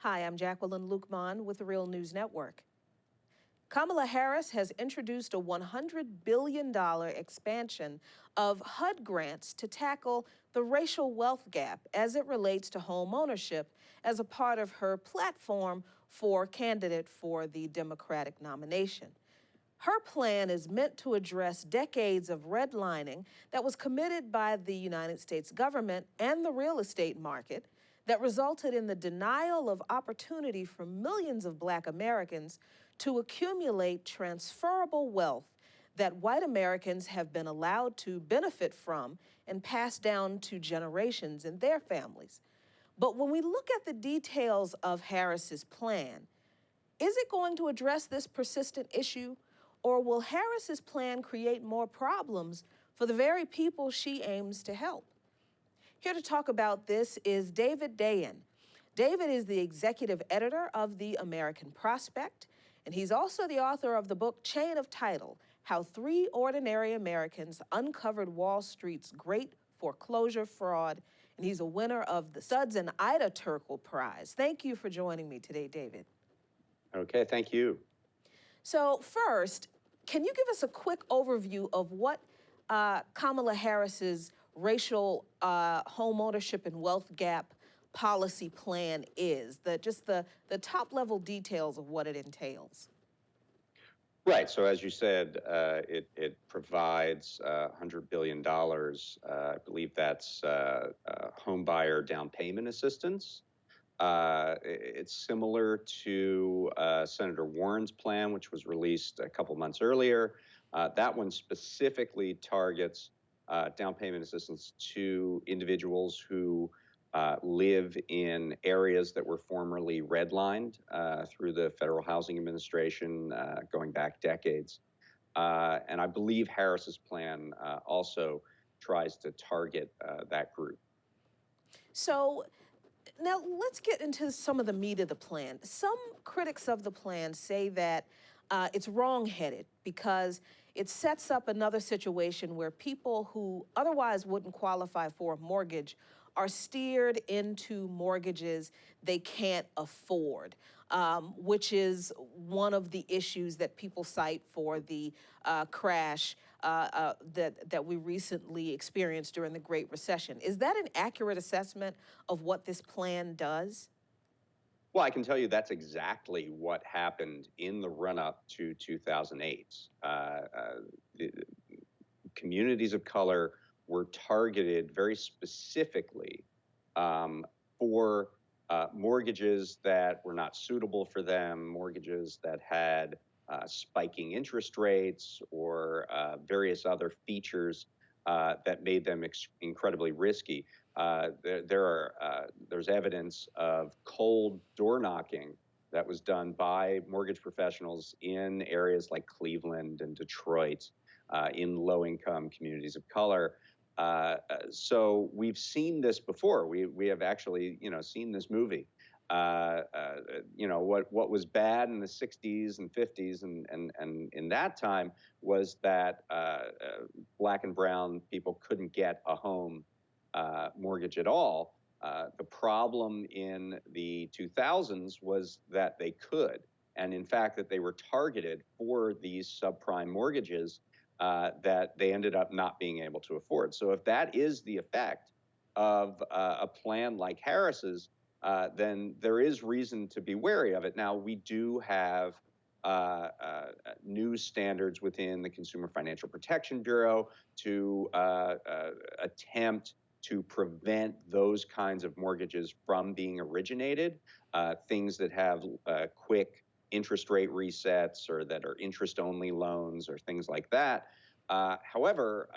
Hi, I'm Jacqueline Luqman with the Real News Network. Kamala Harris has introduced a $100 billion expansion of HUD grants to tackle the racial wealth gap as it relates to home ownership as a part of her platform for candidate for the Democratic nomination. Her plan is meant to address decades of redlining that was committed by the United States government and the real estate market that resulted in the denial of opportunity for millions of Black Americans to accumulate transferable wealth that white Americans have been allowed to benefit from and pass down to generations in their families. But when we look at the details of Harris's plan, is it going to address this persistent issue, or will Harris's plan create more problems for the very people she aims to help? Here to talk about this is David Dayen. David is the executive editor of The American Prospect, and he's also the author of the book Chain of Title: How Three Ordinary Americans Uncovered Wall Street's Great Foreclosure Fraud, and he's a winner of the Studs and Ida Turkle Prize. Thank you for joining me today, David. Okay, thank you. So first, can you give us a quick overview of what Kamala Harris's racial home ownership and wealth gap policy plan is, just the top level details of what it entails? Right, so as you said, it provides $100 billion. I believe that's home buyer down payment assistance. It's similar to Senator Warren's plan, which was released a couple months earlier. That one specifically targets down payment assistance to individuals who live in areas that were formerly redlined through the Federal Housing Administration going back decades. And I believe Harris's plan also tries to target that group. So now let's get into some of the meat of the plan. Some critics of the plan say that it's wrong-headed because it sets up another situation where people who otherwise wouldn't qualify for a mortgage are steered into mortgages they can't afford, which is one of the issues that people cite for the crash that we recently experienced during the Great Recession. Is that an accurate assessment of what this plan does? Well, I can tell you that's exactly what happened in the run-up to 2008. The communities of color were targeted very specifically for mortgages that were not suitable for them, mortgages that had spiking interest rates or various other features that made them incredibly risky. There's evidence of cold door knocking that was done by mortgage professionals in areas like Cleveland and Detroit, in low-income communities of color. So we've seen this before. We have actually, seen this movie. What was bad in the 60s and 50s and in that time was that Black and brown people couldn't get a home mortgage at all. The problem in the 2000s was that they could, and in fact that they were targeted for these subprime mortgages that they ended up not being able to afford. So if that is the effect of a plan like Harris's, then there is reason to be wary of it. Now, we do have new standards within the Consumer Financial Protection Bureau to attempt to prevent those kinds of mortgages from being originated, things that have quick interest rate resets or that are interest-only loans or things like that. However,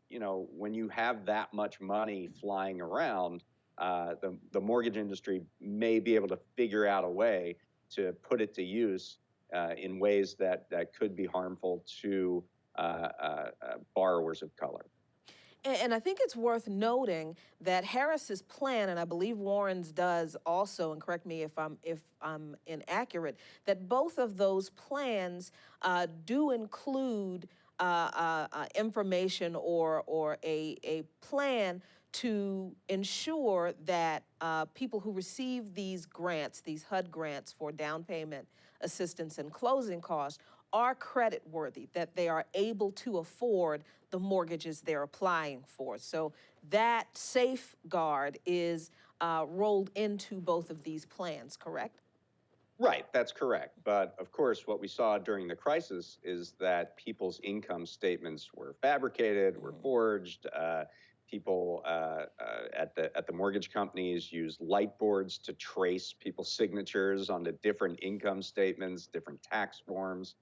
when you have that much money flying around, the mortgage industry may be able to figure out a way to put it to use in ways that could be harmful to borrowers of color. And I think it's worth noting that Harris's plan, and I believe Warren's does also, and correct me if I'm inaccurate, that both of those plans do include information or a plan to ensure that people who receive these grants, these HUD grants for down payment assistance and closing costs, are credit worthy, that they are able to afford the mortgages they're applying for. So that safeguard is rolled into both of these plans, correct? Right, that's correct. But of course, what we saw during the crisis is that people's income statements were fabricated, were forged. People at the mortgage companies used light boards to trace people's signatures onto different income statements, different tax forms.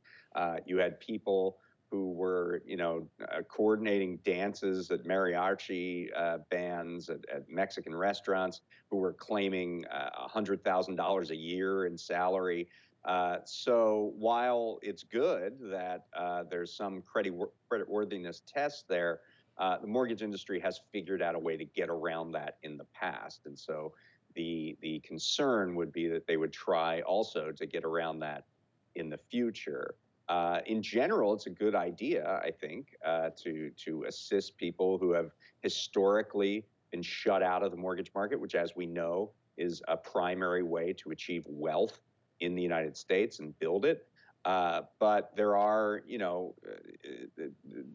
You had people who were, coordinating dances at mariachi bands at Mexican restaurants, who were claiming $100,000 a year in salary. So while it's good that there's some creditworthiness tests there, the mortgage industry has figured out a way to get around that in the past. And so the concern would be that they would try also to get around that in the future. In general, it's a good idea, I think, to assist people who have historically been shut out of the mortgage market, which, as we know, is a primary way to achieve wealth in the United States and build it. But there are,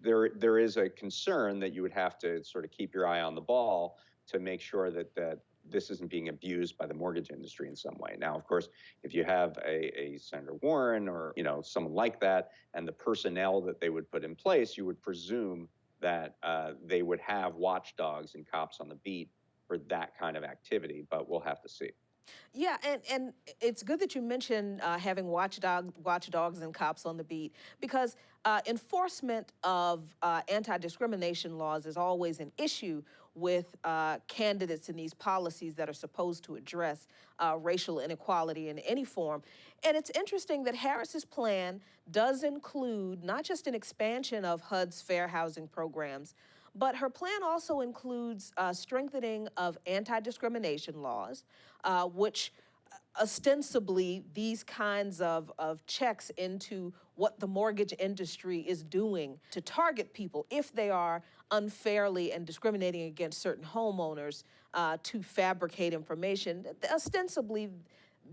there is a concern that you would have to sort of keep your eye on the ball to make sure that this isn't being abused by the mortgage industry in some way. Now, of course, if you have a Senator Warren or someone like that, and the personnel that they would put in place, you would presume that they would have watchdogs and cops on the beat for that kind of activity. But we'll have to see. Yeah, and it's good that you mentioned having watchdogs and cops on the beat, because enforcement of anti-discrimination laws is always an issue with candidates in these policies that are supposed to address racial inequality in any form. And it's interesting that Harris's plan does include not just an expansion of HUD's fair housing programs, but her plan also includes strengthening of anti-discrimination laws, which ostensibly these kinds of checks into what the mortgage industry is doing to target people if they are unfairly and discriminating against certain homeowners, to fabricate information. Ostensibly,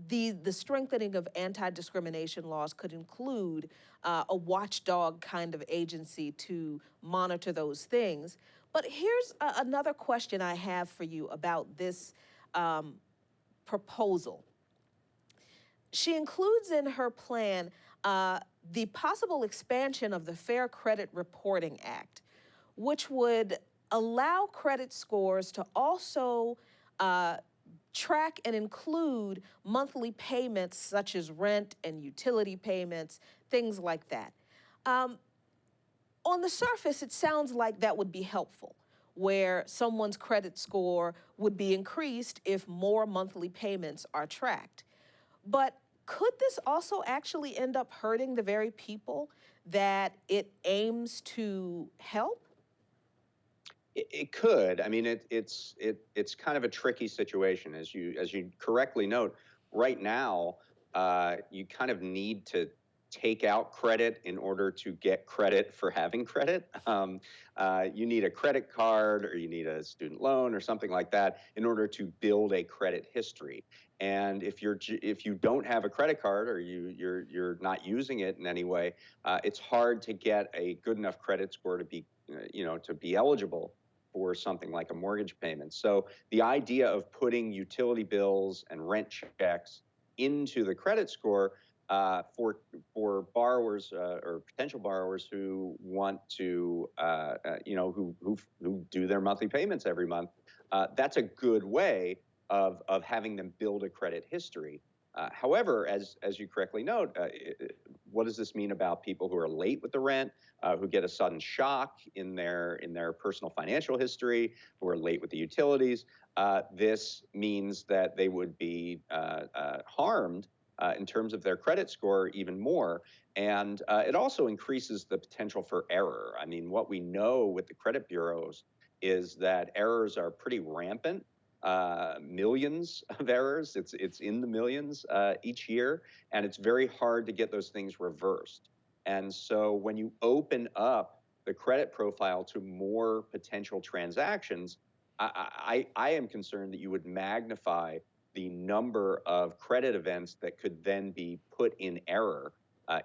the strengthening of anti-discrimination laws could include a watchdog kind of agency to monitor those things. But here's another question I have for you about this proposal. She includes in her plan the possible expansion of the Fair Credit Reporting Act, which would allow credit scores to also track and include monthly payments such as rent and utility payments, things like that. On the surface, it sounds like that would be helpful, where someone's credit score would be increased if more monthly payments are tracked. But could this also actually end up hurting the very people that it aims to help? It could. I mean, it's kind of a tricky situation, as you correctly note. Right now, you kind of need to take out credit in order to get credit for having credit. You need a credit card, or you need a student loan, or something like that, in order to build a credit history. And if you don't have a credit card, or you're not using it in any way, it's hard to get a good enough credit score to be eligible for something like a mortgage payment. So the idea of putting utility bills and rent checks into the credit score for borrowers or potential borrowers who want to, who do their monthly payments every month, that's a good way of having them build a credit history. However, as you correctly note, what does this mean about people who are late with the rent, who get a sudden shock in their personal financial history, who are late with the utilities? This means that they would be harmed in terms of their credit score even more. And it also increases the potential for error. I mean, what we know with the credit bureaus is that errors are pretty rampant. Millions of errors. It's in the millions each year, and it's very hard to get those things reversed. And so when you open up the credit profile to more potential transactions, I am concerned that you would magnify the number of credit events that could then be put in error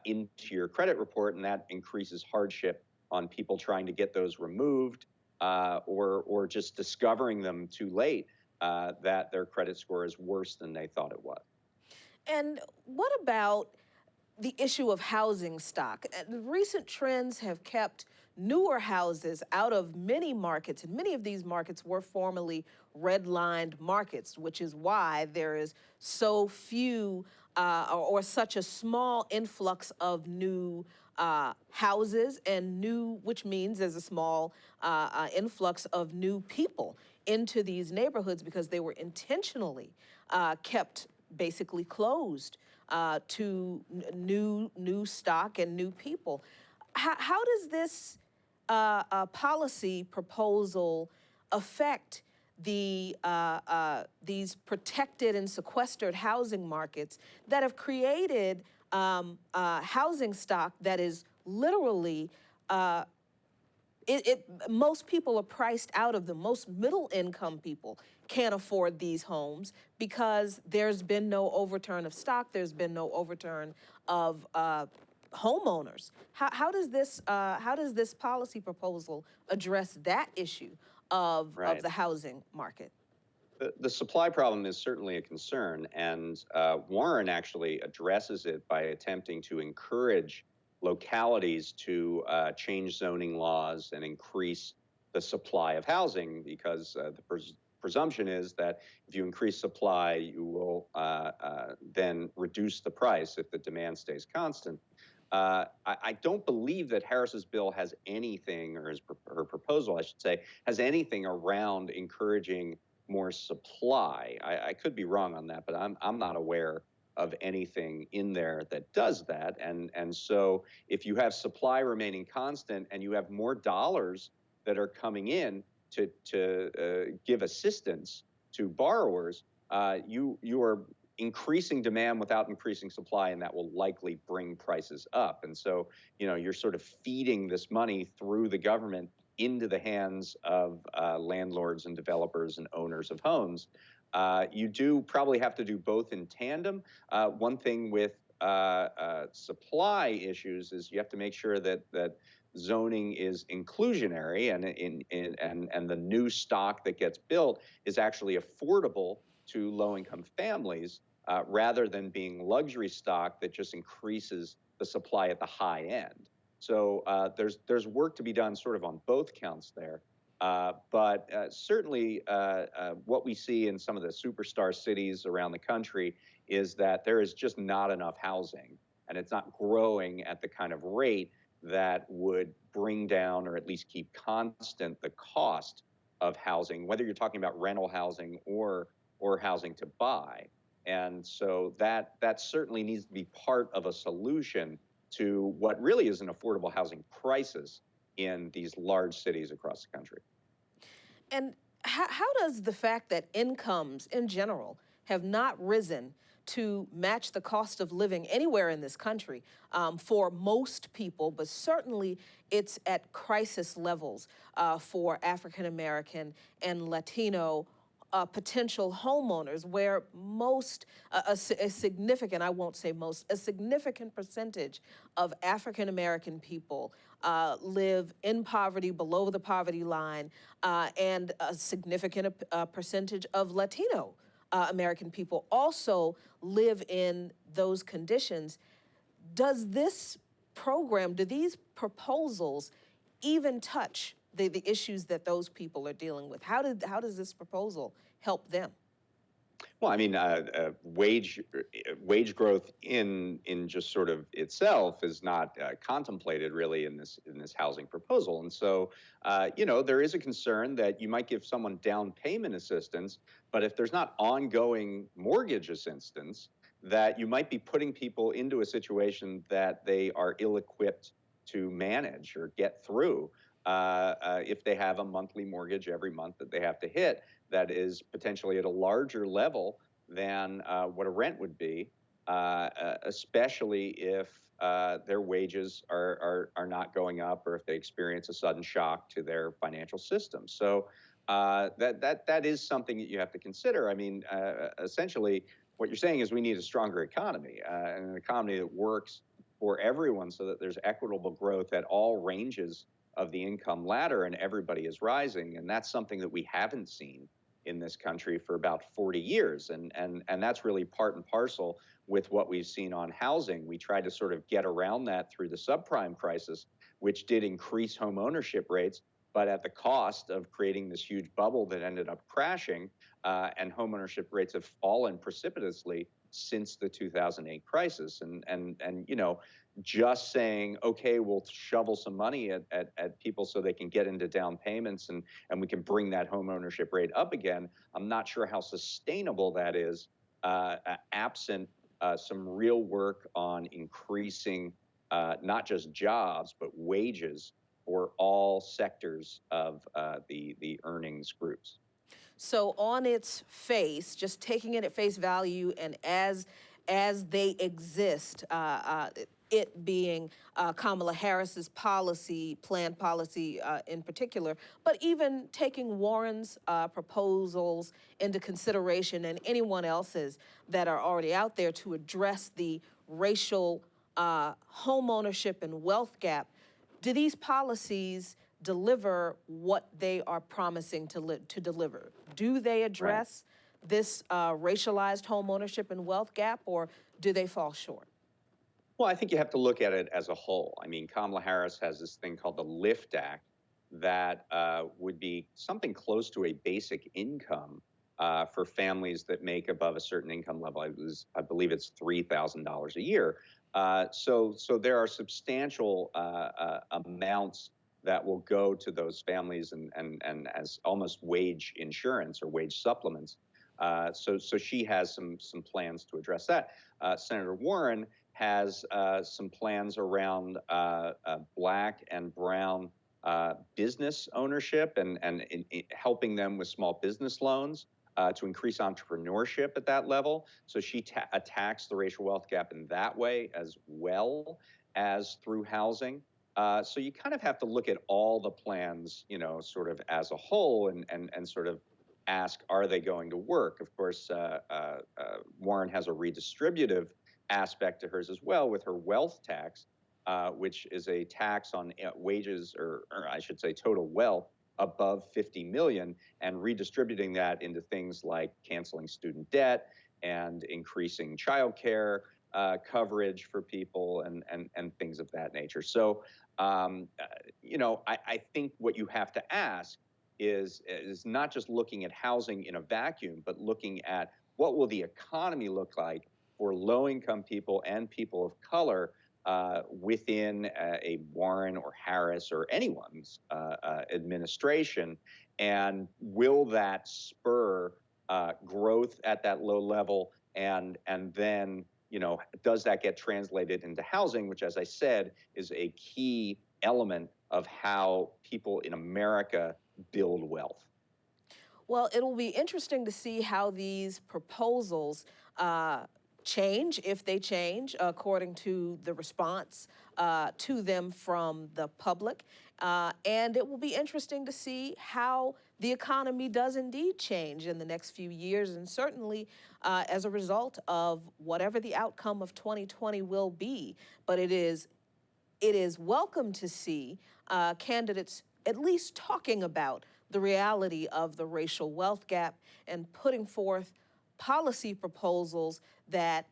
into your credit report, and that increases hardship on people trying to get those removed or just discovering them too late that their credit score is worse than they thought it was. And what about the issue of housing stock? Recent trends have kept newer houses out of many markets, and many of these markets were formerly redlined markets, which is why there is so few or such a small influx of new houses and new, which means there's a small influx of new people into these neighborhoods because they were intentionally kept basically closed to new stock and new people. How does this policy proposal affect these protected and sequestered housing markets that have created housing stock that is literally most people are priced out of them. Most middle income people can't afford these homes because there's been no overturn of stock, there's been no overturn of homeowners. How does this policy proposal address that issue of Right. the housing market? The supply problem is certainly a concern, and Warren actually addresses it by attempting to encourage localities to change zoning laws and increase the supply of housing, because the presumption is that if you increase supply, you will then reduce the price if the demand stays constant. I don't believe that Harris's bill has anything, or her proposal, I should say, has anything around encouraging more supply. I could be wrong on that, but I'm not aware of anything in there that does that. And so if you have supply remaining constant and you have more dollars that are coming in to give assistance to borrowers, you are increasing demand without increasing supply, and that will likely bring prices up. And so, you're sort of feeding this money through the government into the hands of landlords and developers and owners of homes. You do probably have to do both in tandem. One thing with supply issues is you have to make sure that zoning is inclusionary, and the new stock that gets built is actually affordable to low-income families, rather than being luxury stock that just increases the supply at the high end. So there's work to be done sort of on both counts there. But certainly what we see in some of the superstar cities around the country is that there is just not enough housing, and it's not growing at the kind of rate that would bring down or at least keep constant the cost of housing, whether you're talking about rental housing or housing to buy. And so that certainly needs to be part of a solution to what really is an affordable housing crisis in these large cities across the country. And how does the fact that incomes in general have not risen to match the cost of living anywhere in this country for most people, but certainly it's at crisis levels for African American and Latino potential homeowners, where a significant, I won't say most, a significant percentage of African American people live in poverty, below the poverty line, and a significant percentage of Latino American people also live in those conditions. Does this program, do these proposals even touch the issues that those people are dealing with? How does this proposal help them? Well, I mean, wage growth in just sort of itself is not contemplated really in this housing proposal, and so there is a concern that you might give someone down payment assistance, but if there's not ongoing mortgage assistance, that you might be putting people into a situation that they are ill-equipped to manage or get through if they have a monthly mortgage every month that they have to hit that is potentially at a larger level than what a rent would be, especially if their wages are not going up, or if they experience a sudden shock to their financial system. So that is something that you have to consider. I mean, essentially, what you're saying is we need a stronger economy, and an economy that works for everyone, so that there's equitable growth at all ranges of the income ladder, and everybody is rising. And that's something that we haven't seen in this country for about 40 years, and that's really part and parcel with what we've seen on housing. We tried to sort of get around that through the subprime crisis, which did increase home ownership rates, but at the cost of creating this huge bubble that ended up crashing. And homeownership rates have fallen precipitously since the 2008 crisis. And just saying, okay, we'll shovel some money at people so they can get into down payments, and we can bring that home ownership rate up again. I'm not sure how sustainable that is, absent some real work on increasing not just jobs, but wages for all sectors of the earnings groups. So on its face, just taking it at face value, and as they exist, it being Kamala Harris's planned policy in particular, but even taking Warren's proposals into consideration, and anyone else's that are already out there to address the racial home ownership and wealth gap, do these policies deliver what they are promising to deliver? Do they Right. address this racialized home ownership and wealth gap, or do they fall short? Well, I think you have to look at it as a whole. I mean, Kamala Harris has this thing called the LIFT Act that would be something close to a basic income for families that make above a certain income level. I believe it's $3,000 a year. So there are substantial amounts that will go to those families, and as almost wage insurance or wage supplements. So she has some plans to address that. Senator Warren has some plans around Black and brown business ownership, and helping them with small business loans to increase entrepreneurship at that level. So she attacks the racial wealth gap in that way, as well as through housing. So you kind of have to look at all the plans, sort of as a whole, and sort of ask, are they going to work? Of course, Warren has a redistributive aspect to hers as well, with her wealth tax, which is a tax on wages, or I should say total wealth above 50 million, and redistributing that into things like canceling student debt and increasing childcare coverage for people, and things of that nature. So, I think what you have to ask is not just looking at housing in a vacuum, but looking at what will the economy look like for low-income people and people of color within a Warren or Harris or anyone's administration, and will that spur growth at that low level, and then does that get translated into housing, which, as I said, is a key element of how people in America build wealth. Well, it'll be interesting to see how these proposals change, if they change, according to the response to them from the public. And it will be interesting to see how the economy does indeed change in the next few years, and certainly as a result of whatever the outcome of 2020 will be. But it is welcome to see candidates at least talking about the reality of the racial wealth gap and putting forth policy proposals that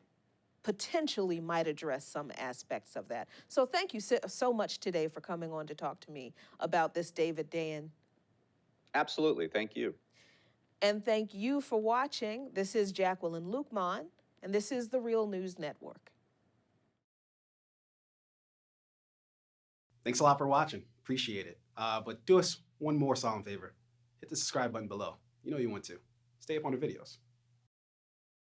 potentially might address some aspects of that. So thank you so much today for coming on to talk to me about this, David Dayen. Absolutely. Thank you. And thank you for watching. This is Jacqueline Luqman, and this is the Real News Network. Thanks a lot for watching. Appreciate it. But do us one more solemn favor. Hit the subscribe button below. You know you want to. Stay up on the videos.